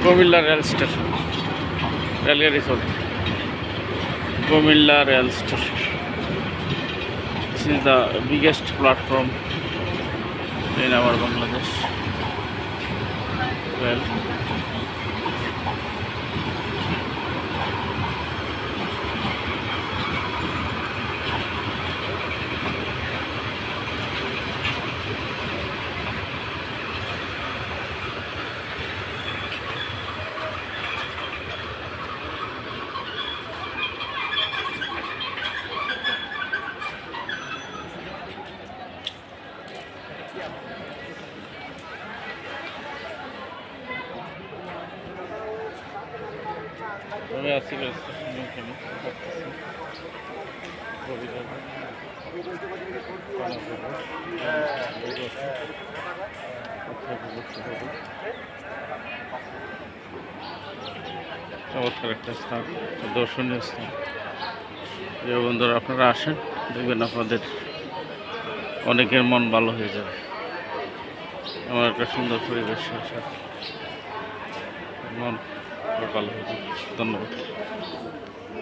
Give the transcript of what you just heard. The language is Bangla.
কুমিল্লা রেল স্টেশন, রেলগাড়ি চলছে Comilla rail station. This is the biggest platform in our Bangladesh. Well, আমি আছি রেল স্টেশনে, এখানে চমৎকার একটা স্থান, দর্শনীয় স্থান। যে বন্ধুরা আপনারা আসেন, দেখবেন আপনাদের অনেকের মন ভালো হয়ে যাবে। আমার একটা সুন্দর পরিবেশ আসার মন ভালো হয়ে যাবে। ধন্যবাদ।